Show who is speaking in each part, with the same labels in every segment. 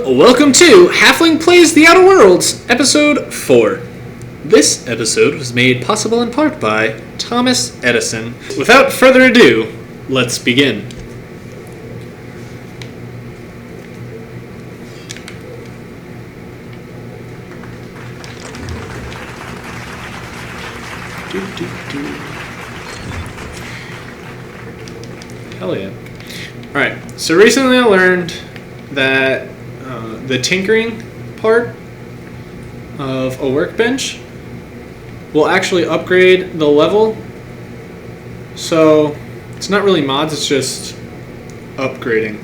Speaker 1: Welcome to Halfling Plays the Outer Worlds, Episode 4. This episode was made possible in part by Thomas Edison. Without further ado, let's begin. Hell yeah. Alright, so recently I learned that the tinkering part of a workbench will actually upgrade the level. So it's not really mods, it's just upgrading.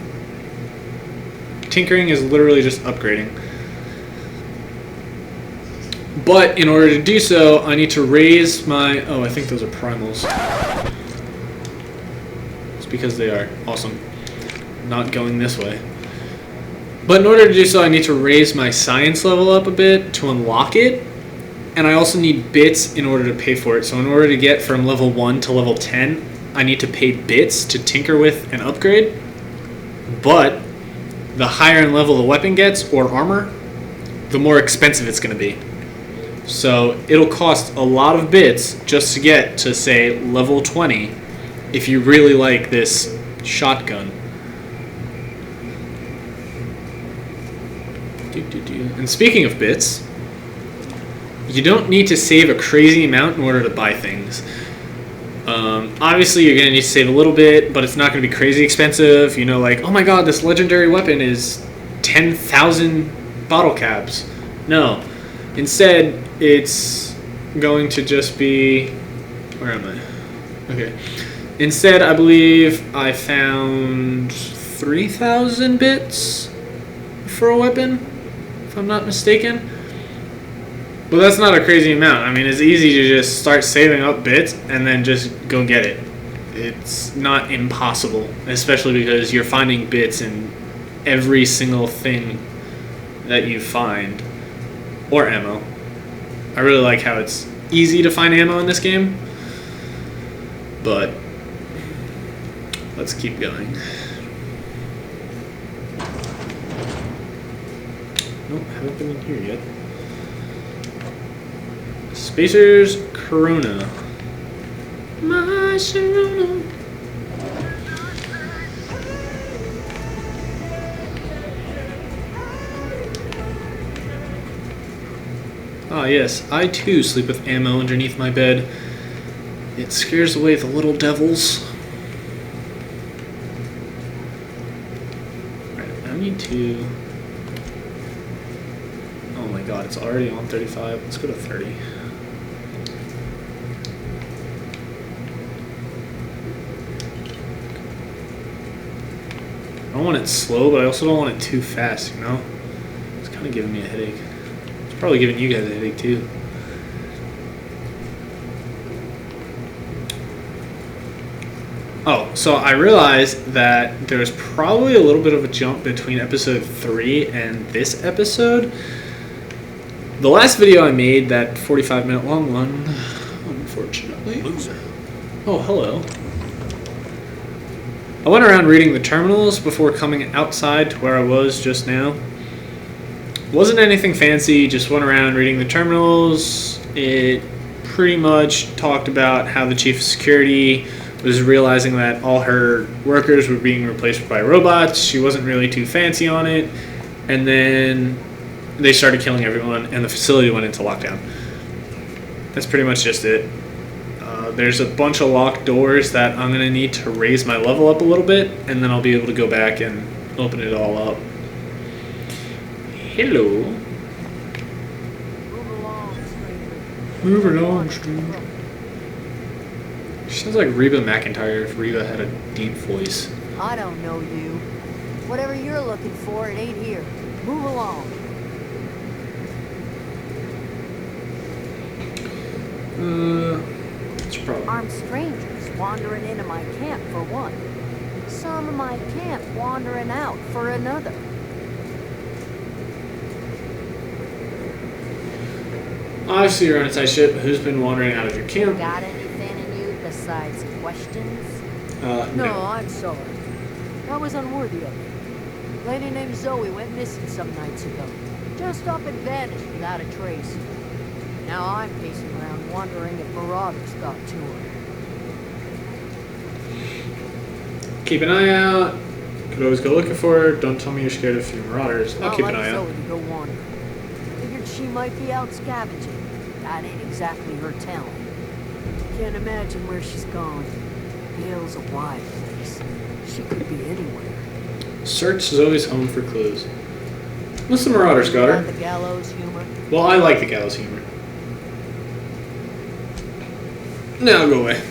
Speaker 1: Tinkering is literally just upgrading. But in order to do so, I need to raise my... Oh, I think those are primals. It's because they are. Awesome. Not going this way. But in order to do so, I need to raise my science level up a bit to unlock it. And I also need bits in order to pay for it. So in order to get from level 1 to level 10, I need to pay bits to tinker with and upgrade. But the higher in level the weapon gets, or armor, the more expensive it's going to be. So it'll cost a lot of bits just to get to, say, level 20 if you really like this shotgun. And speaking of bits, you don't need to save a crazy amount in order to buy things. Obviously, you're going to need to save a little bit, but it's not going to be crazy expensive. You know, like, oh my god, this legendary weapon is 10,000 bottle caps. No. Instead, it's going to just be... Where am I? Okay. Instead, I believe I found 3,000 bits for a weapon, if I'm not mistaken. But that's not a crazy amount. I mean, it's easy to just start saving up bits and then just go get it. It's not impossible, especially because you're finding bits in every single thing that you find. Or ammo. I really like how it's easy to find ammo in this game. But let's keep going. Nope, haven't been in here yet. Spacer's Corona. My Sharona. Ah yes, I too sleep with ammo underneath my bed. It scares away the little devils. Alright, I need to... Oh my god, it's already on 35. Let's go to 30. I don't want it slow, but I also don't want it too fast, you know? It's kind of giving me a headache. It's probably giving you guys a headache too. Oh, so I realized that there's probably a little bit of a jump between episode 3 and this episode. The last video I made, that 45-minute long one, unfortunately.
Speaker 2: Loser.
Speaker 1: Oh, hello. I went around reading the terminals before coming outside to where I was just now. Wasn't anything fancy, just went around reading the terminals. It pretty much talked about how the chief of security was realizing that all her workers were being replaced by robots. She wasn't really too fancy on it. And then they started killing everyone, and the facility went into lockdown. That's pretty much just it. There's a bunch of locked doors that I'm going to need to raise my level up a little bit, and then I'll be able to go back and open it all up. Hello. Move along, stranger. She sounds like Reba McEntire if Reba had a deep voice.
Speaker 3: I don't know you. Whatever you're looking for, it ain't here. Move along.
Speaker 1: What's your problem?
Speaker 3: Armed strangers wandering into my camp for one. Some of my camp wandering out for another.
Speaker 1: Obviously you're on a tight ship. Who's been wandering out of your camp?
Speaker 3: Got anything in you besides questions?
Speaker 1: No.
Speaker 3: No, I'm sorry. That was unworthy of you. Lady named Zoey went missing some nights ago. Just up and vanished without a trace. Now I'm pacing around wondering if marauders got to her.
Speaker 1: Keep an eye out. Could always go looking for her. Don't tell me you're scared of a few marauders. I'll keep an eye out.
Speaker 3: Zoey to go wander. Figured she might be out scavenging. That ain't exactly her town. Can't imagine where she's gone. Hale's a wide place. She could be anywhere.
Speaker 1: Search Zoe's home for clues. What's the marauders got her?
Speaker 3: The gallows humor.
Speaker 1: Well, I like the gallows humor. Now go away.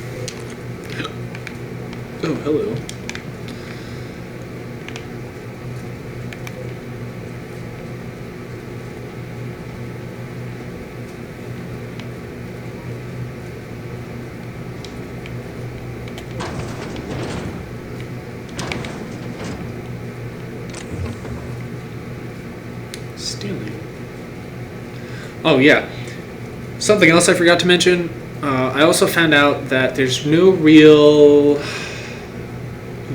Speaker 1: Oh, hello. Stealing. Oh, yeah. Something else I forgot to mention. I also found out that there's no real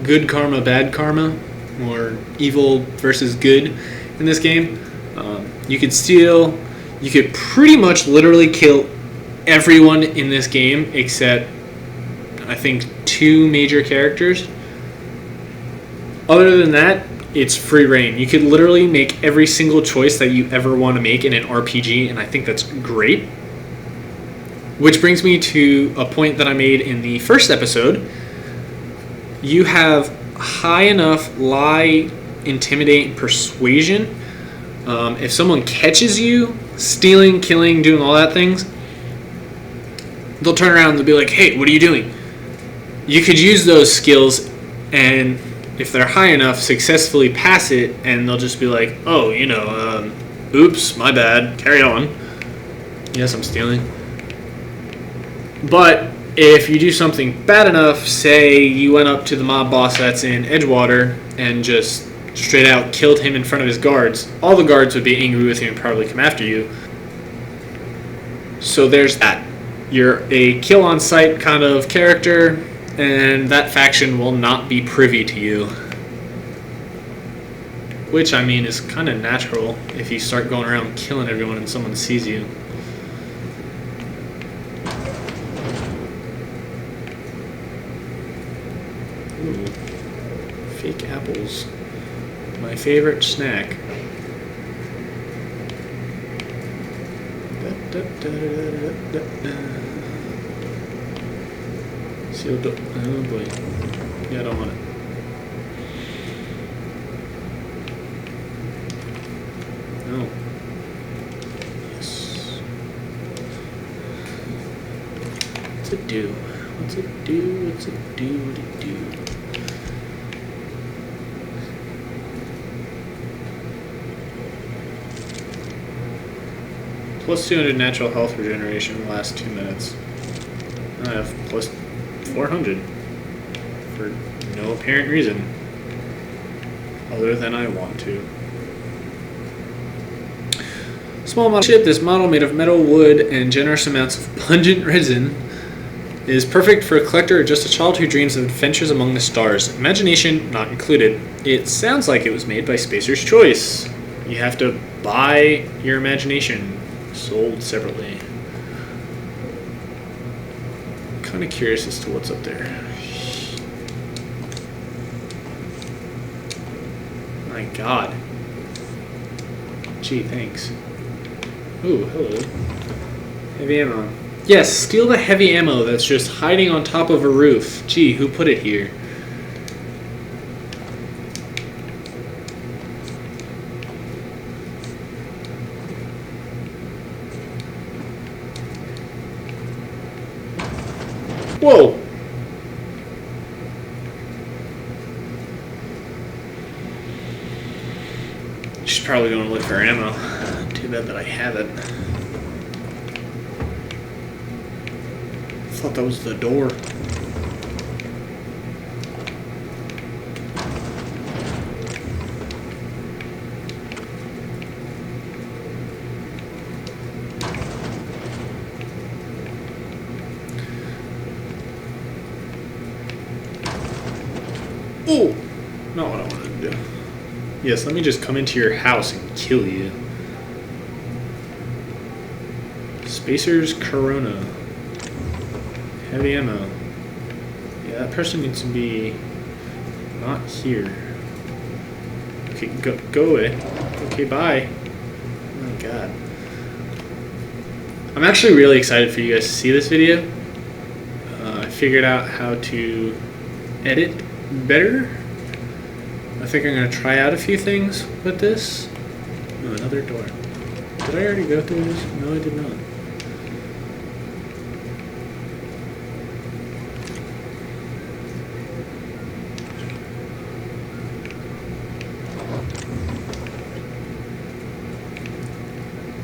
Speaker 1: good karma, bad karma, or evil versus good in this game. You could steal. You could pretty much literally kill everyone in this game except, I think, 2 major characters. Other than that, it's free reign. You could literally make every single choice that you ever want to make in an RPG, and I think that's great. Which brings me to a point that I made in the first episode. You have high enough lie, intimidate, and persuasion. If someone catches you stealing, killing, doing all that things, they'll turn around and they'll be like, hey, what are you doing? You could use those skills, and if they're high enough, successfully pass it, and they'll just be like, oh, oops, my bad, carry on. Yes, I'm stealing. But if you do something bad enough, say you went up to the mob boss that's in Edgewater and just straight out killed him in front of his guards, all the guards would be angry with you and probably come after you. So there's that. You're a kill on sight kind of character, and that faction will not be privy to you. Which, I mean, is kind of natural if you start going around killing everyone and someone sees you. Ooh. Fake apples. My favorite snack. Sealed up. Oh boy. Yeah, I don't want it. No. Yes. What's it do? What's it do? What's it do? What's it do? Plus 200 natural health regeneration in the last 2 minutes. I have plus 400 for no apparent reason other than I want to. Small model ship. This model, made of metal, wood, and generous amounts of pungent resin, is perfect for a collector or just a child who dreams of adventures among the stars. Imagination not included. It sounds like it was made by Spacer's Choice. You have to buy your imagination sold separately. Kind of curious as to what's up there. My God. Gee, thanks. Ooh, hello. Heavy ammo. Yes, steal the heavy ammo that's just hiding on top of a roof. Gee, who put it here? Whoa! She's probably going to look for ammo. Too bad that I haven't. I thought that was the door. Oh! Not what I wanted to do. Yes, let me just come into your house and kill you. Spacers Corona. Heavy ammo. Yeah, that person needs to be not here. Okay, go away. Okay, bye. Oh my god. I'm actually really excited for you guys to see this video. I figured out how to edit better. I think I'm going to try out a few things with this. Oh, another door. Did I already go through this? No, I did not.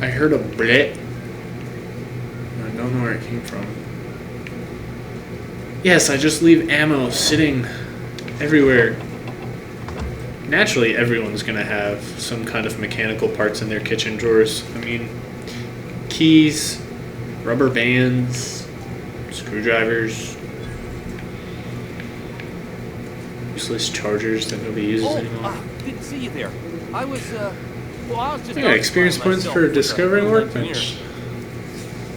Speaker 1: I heard a bleh. I don't know where it came from. Yes, I just leave ammo sitting everywhere. Naturally, everyone's gonna have some kind of mechanical parts in their kitchen drawers. I mean, keys, rubber bands, screwdrivers, useless chargers that nobody uses anymore.
Speaker 2: Didn't see you there. I was just.
Speaker 1: Yeah, experience points for discovering workbench.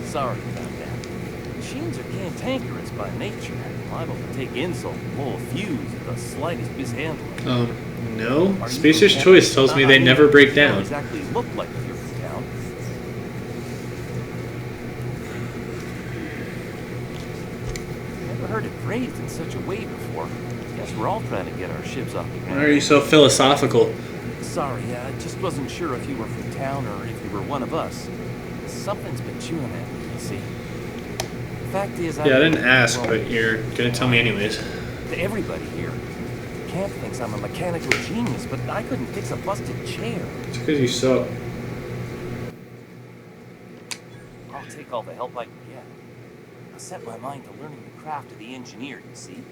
Speaker 2: Sorry about that. Machines are cantankerous by nature, liable to take insult and blow a fuse at the slightest mishandling.
Speaker 1: No. Spacer's Choice tells me they never break down.
Speaker 2: Exactly look like you're from town. Never heard it phrased in such a way before. Guess we're all trying to get our ships off the ground.
Speaker 1: Why are you so philosophical?
Speaker 2: Sorry, I just wasn't sure if you were from town or if you were one of us. Something's been chewing at me, you see. The fact is,
Speaker 1: Yeah, I didn't ask, but you're gonna tell me anyways.
Speaker 2: To everybody here. Camp thinks I'm a mechanical genius, but I couldn't fix a busted chair.
Speaker 1: It's because you suck.
Speaker 2: I'll take all the help I can get. I set my mind to learning the craft of the engineer, you see.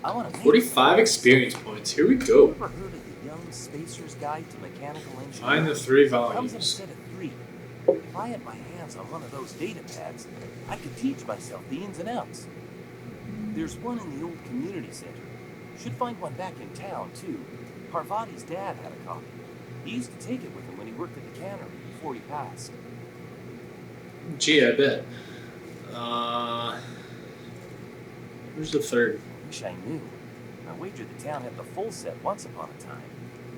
Speaker 2: I want to
Speaker 1: 45 experience points. Here we go.
Speaker 2: Ever heard of the Young Spacer's Guide to Mechanical Engineering?
Speaker 1: Find the 3
Speaker 2: It comes in a
Speaker 1: volumes.
Speaker 2: set of 3. If I had my hands on one of those data pads, I could teach myself the ins and outs. There's one in the old community center. Should find one back in town, too. Parvati's dad had a copy. He used to take it with him when he worked at the cannery before he passed.
Speaker 1: Gee, I bet. Where's the 3rd?
Speaker 2: I wish I knew. I wagered the town had the full set once upon a time.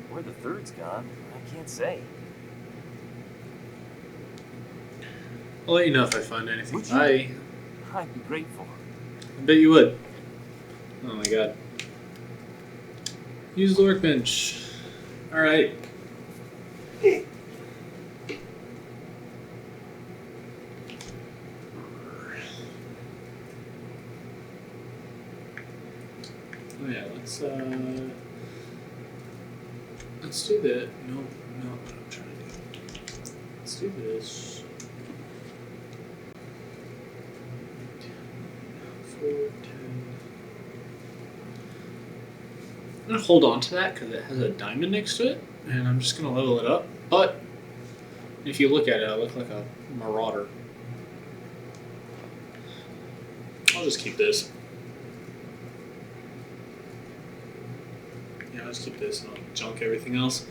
Speaker 2: Where the 3rd's gone, I can't say.
Speaker 1: I'll let you know if I find anything.
Speaker 2: Would you? I'd be grateful.
Speaker 1: I bet you would. Oh my god. Use the workbench. Alright. Oh yeah, let's do that. No, not what I'm trying to do. Let's do this. 4, 10. I'm gonna hold on to that because it has a diamond next to it, and I'm just gonna level it up. But if you look at it, I look like a marauder. I'll just keep this. Yeah, I'll just keep this and I'll junk everything else.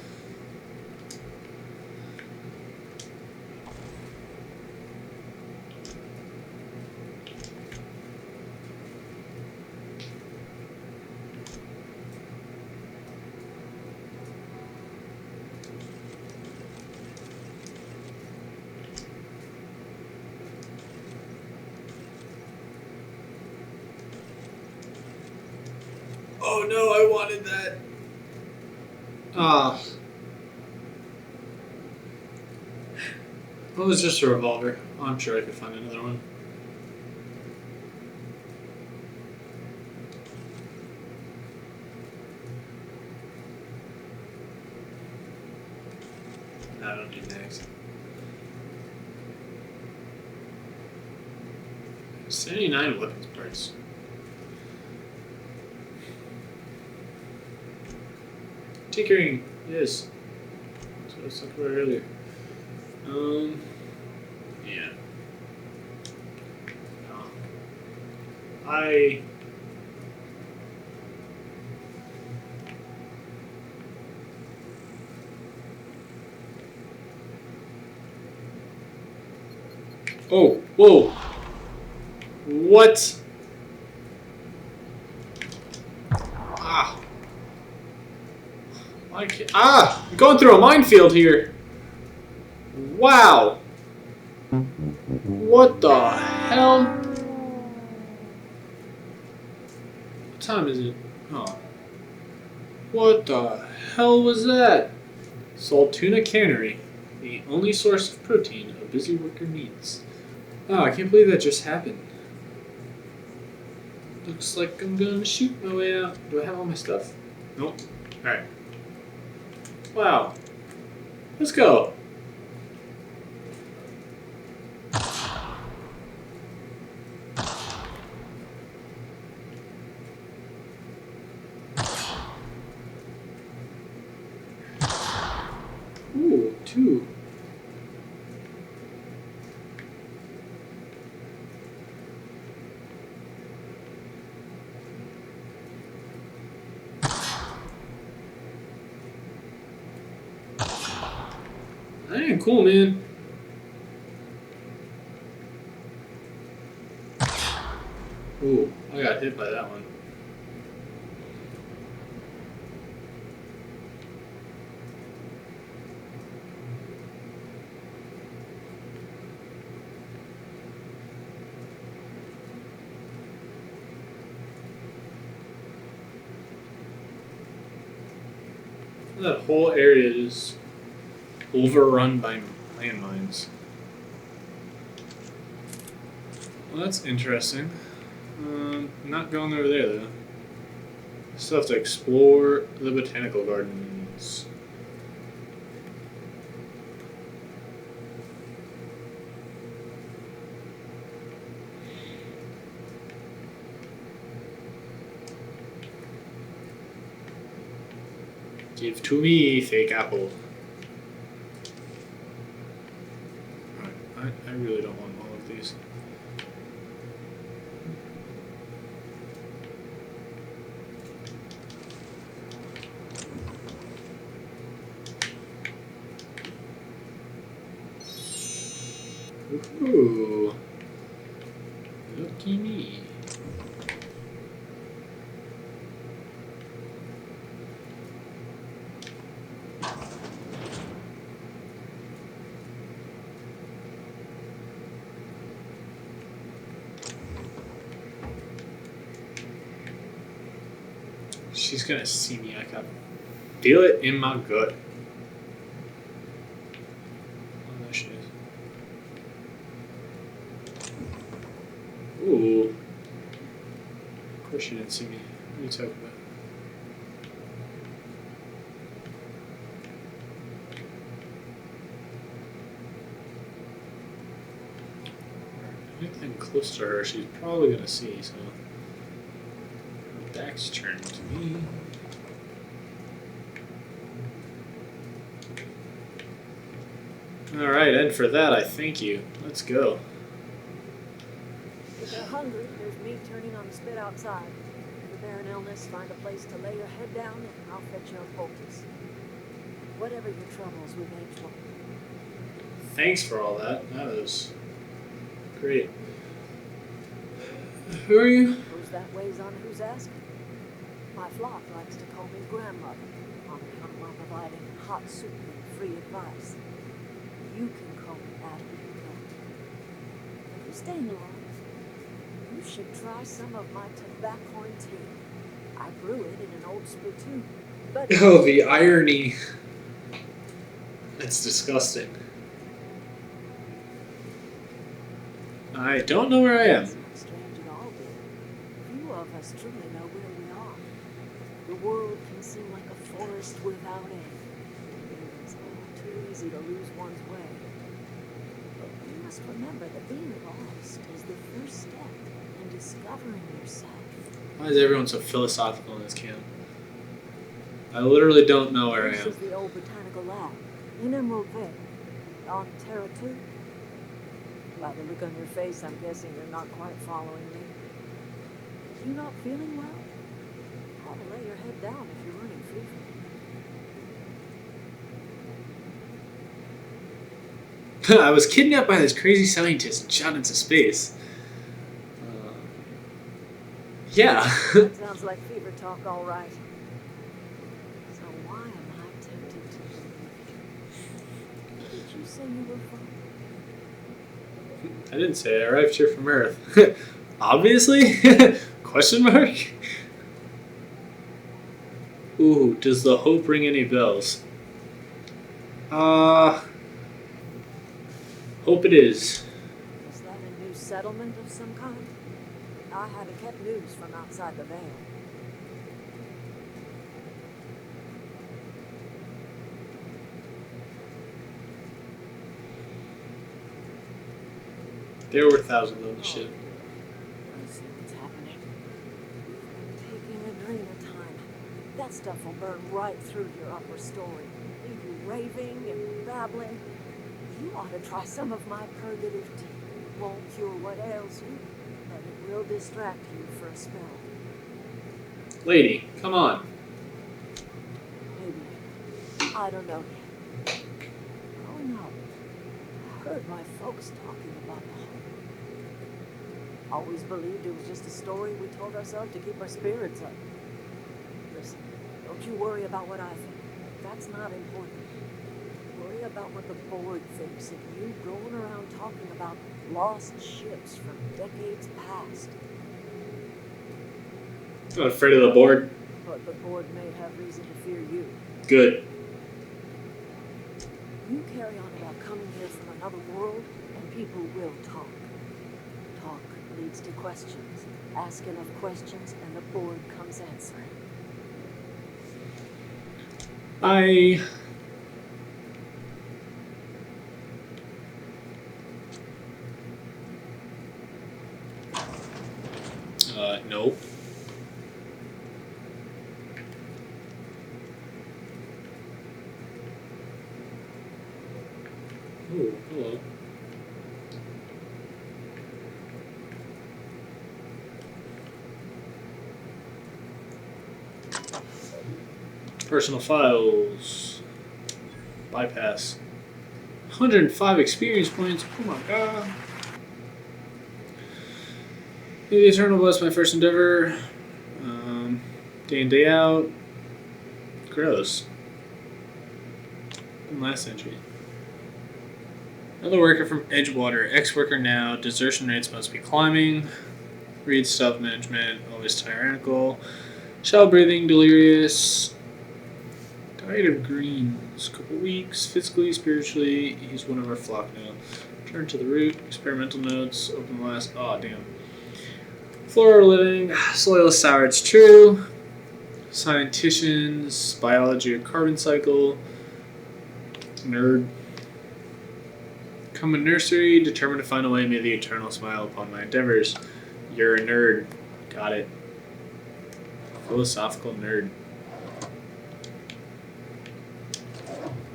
Speaker 1: Oh no, I wanted that. Ah. What was just a revolver? Oh, I'm sure I could find another one. No, I don't need mags. 79 weapons parts. Tinkering, yes. That's what I was talking about earlier. Yeah. No. Oh, whoa. What? Ah. I can't, I'm going through a minefield here. Wow. What the hell? What time is it? Oh. What the hell was that? Salt tuna cannery. The only source of protein a busy worker needs. Oh, I can't believe that just happened. Looks like I'm gonna shoot my way out. Do I have all my stuff? Nope. Alright. Wow. Let's go. Ooh, 2. That ain't cool, man. Ooh, I got hit by that one. That whole area is overrun by landmines. Well, that's interesting. Not going over there though. Still have to explore the Botanical Gardens. Give to me, fake apple. Alright, I really don't want all of these. Ooh, lucky me. She's gonna see me. I can feel it in my gut. Oh, there she is. Ooh. Of course she didn't see me. What are you talking about? Anything close to her, she's probably gonna see, so. Her back's turned to me. Alright, and for that, I thank you. Let's go.
Speaker 3: If you're hungry, there's meat turning on the spit outside. If you're bearing illness, find a place to lay your head down and I'll fetch you a poultice. Whatever your troubles, we may trouble.
Speaker 1: Thanks for all that. That was great. Who are you?
Speaker 3: Who's that weighs on who's asking? My flock likes to call me grandmother on account of my providing hot soup and free advice. You can call me Adam if you want. If you're staying long, you should try some of my tobacco tea. I brew it in an old spittoon. But
Speaker 1: Oh, the irony. It's disgusting. I don't know where I am.
Speaker 3: It's not strange at all, dear. Few of us truly know where we are. The world can seem like a forest without end. It's all too easy to lose one's way. But we must remember that being lost is the first step in discovering yourself.
Speaker 1: Why is everyone so philosophical in this camp? I literally don't know where I
Speaker 3: This
Speaker 1: am.
Speaker 3: is the old botanical lab in Emerald Vale, on Terra 2. By the look on your face, I'm guessing you're not quite following me. You not feeling well? Ought to lay your head down if you're running free from
Speaker 1: I was kidnapped by this crazy scientist and shot into space. Yeah.
Speaker 3: That sounds like fever talk, all right. So why am I tempted to believe you? What did you say you were from?
Speaker 1: I didn't say I arrived here from Earth. Obviously? Question mark? Ooh, does the hope ring any bells? Hope it is.
Speaker 3: Is that a new settlement of some kind? I haven't kept news from outside the veil.
Speaker 1: There were thousands on the ship.
Speaker 3: I see what's happening. Taking a drain of time. That stuff will burn right through your upper story. Leave you raving and babbling. You ought to try some of my purgative tea. It won't cure what ails you, but it will distract you for a spell.
Speaker 1: Lady, come on.
Speaker 3: Maybe. I don't know yet. Growing up, I heard my folks talking about the hope. Always believed it was just a story we told ourselves to keep our spirits up. Listen, don't you worry about what I think. That's not important. Worry about what the board thinks of you going around talking about lost ships from decades past.
Speaker 1: I'm not afraid of the board.
Speaker 3: But the board may have reason to fear you.
Speaker 1: Good.
Speaker 3: You carry on about coming here from another world, and people will talk. Talk leads to questions. Ask enough questions, and the board comes answering.
Speaker 1: Nope. Ooh, hello. Personal files. Bypass. 105 experience points. Oh my god. May the Eternal bless my first endeavor. Day in, day out. Gross. And last entry. Another worker from Edgewater. Ex-worker now. Desertion rates must be climbing. Reads self-management. Always tyrannical. Shallow breathing. Delirious. Diet of greens. Couple weeks. Physically, spiritually. He's one of our flock now. Turn to the root. Experimental notes. Open blast. Aw, damn. Floral living. Soil is sour. It's true. Scienticians. Biology of carbon cycle. Nerd. Come a nursery. Determined to find a way. May the eternal smile upon my endeavors. You're a nerd. Got it. Philosophical nerd.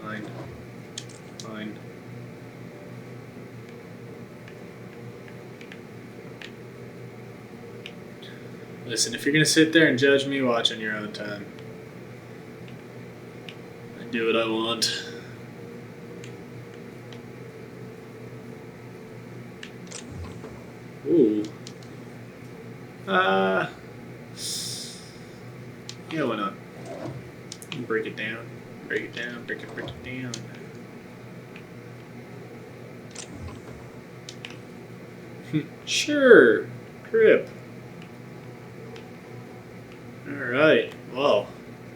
Speaker 1: Fine. Fine. Listen, if you're gonna sit there and judge me, watch on your own time. I do what I want. Ooh. Yeah, why not? Break it down. Break it down. Break it down. Sure. Trip. Alright. Well,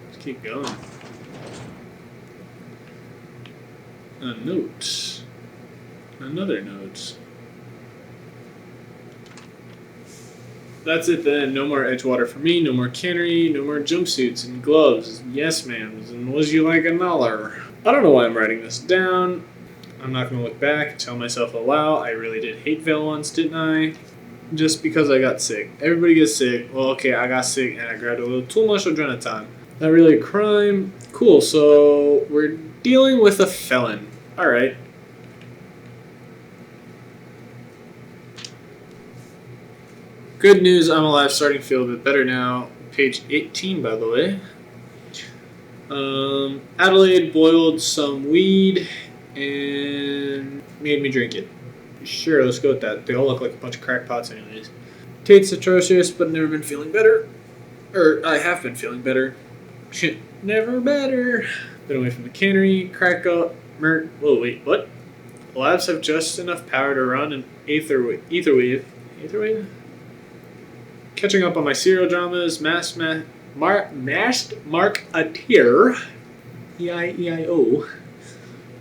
Speaker 1: let's keep going. A note. Another note. That's it then. No more Edgewater for me. No more cannery. No more jumpsuits and gloves. Yes, ma'ams. And was you like another? I don't know why I'm writing this down. I'm not going to look back and tell myself, oh wow, I really did hate Vale once, didn't I? Just because I got sick. Everybody gets sick. Well, okay, I got sick and I grabbed a little too much adrenaline. Not really a crime. Cool, so we're dealing with a felon. Alright. Good news, I'm alive, starting to feel a bit better now. Page 18, by the way. Adelaide boiled some weed and made me drink it. Sure, let's go with that. They all look like a bunch of crackpots anyways. Tate's atrocious, but never been feeling better. Or, I have been feeling better. Shit, never better. Been away from the cannery, crack up, whoa, wait, what? The labs have just enough power to run an ether wave? Catching up on my serial dramas, mashed marketeer, E-I-E-I-O.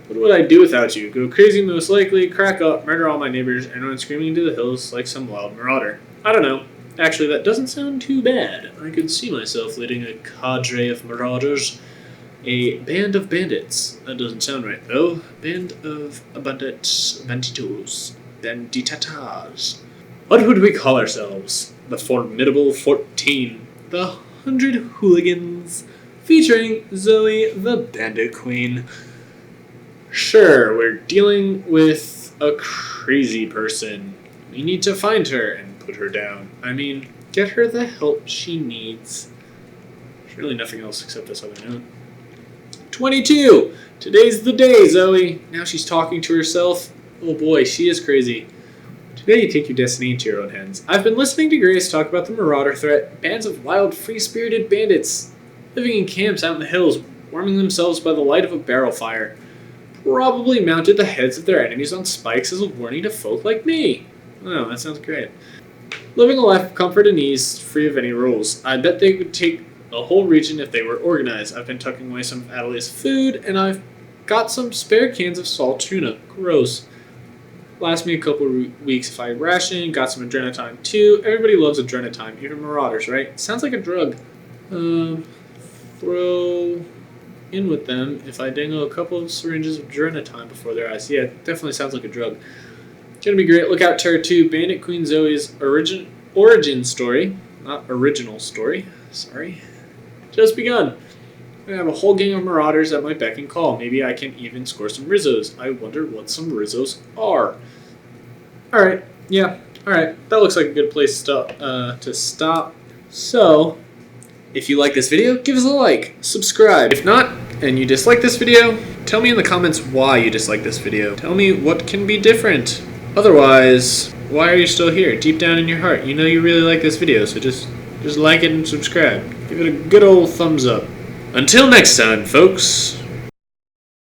Speaker 1: What would I do without you? Go crazy most likely, crack up, murder all my neighbors, and run screaming into the hills like some wild marauder. I don't know. Actually, that doesn't sound too bad. I could see myself leading a cadre of marauders. A band of bandits. That doesn't sound right, though. Band of bandits. Banditatas. What would we call ourselves? The Formidable 14. The 100 Hooligans. Featuring Zoey, the Bandit Queen. Sure, we're dealing with a crazy person. We need to find her and put her down. I mean, get her the help she needs. There's really nothing else except this other note. 22! Today's the day, Zoey. Now she's talking to herself. Oh boy, she is crazy. Today you take your destiny into your own hands. I've been listening to Grace talk about the marauder threat. Bands of wild, free-spirited bandits living in camps out in the hills, warming themselves by the light of a barrel fire. Probably mounted the heads of their enemies on spikes as a warning to folk like me. Oh, that sounds great. Living a life of comfort and ease, free of any rules. I bet they would take a whole region if they were organized. I've been tucking away some of Adelaide's food, and I've got some spare cans of salt tuna. Gross. Last me a couple weeks if I ration. Got some adrenatime too. Everybody loves adrenatime, even marauders, right? Sounds like a drug. Throw in with them if I dangle a couple of syringes of adrenatime before their eyes. Yeah, it definitely sounds like a drug. Gonna be great. Look out, Terror 2, Bandit Queen Zoey's origin story. Not original story. Sorry. Just begun. I have a whole gang of marauders at my beck and call. Maybe I can even score some Rizzos. I wonder what some Rizzos are. Alright, yeah, alright. That looks like a good place to stop. So, if you like this video, give us a like. Subscribe. If not, and you dislike this video, tell me in the comments why you dislike this video. Tell me what can be different. Otherwise, why are you still here? Deep down in your heart, you know you really like this video, so just like it and subscribe. Give it a good old thumbs up. Until next time, folks.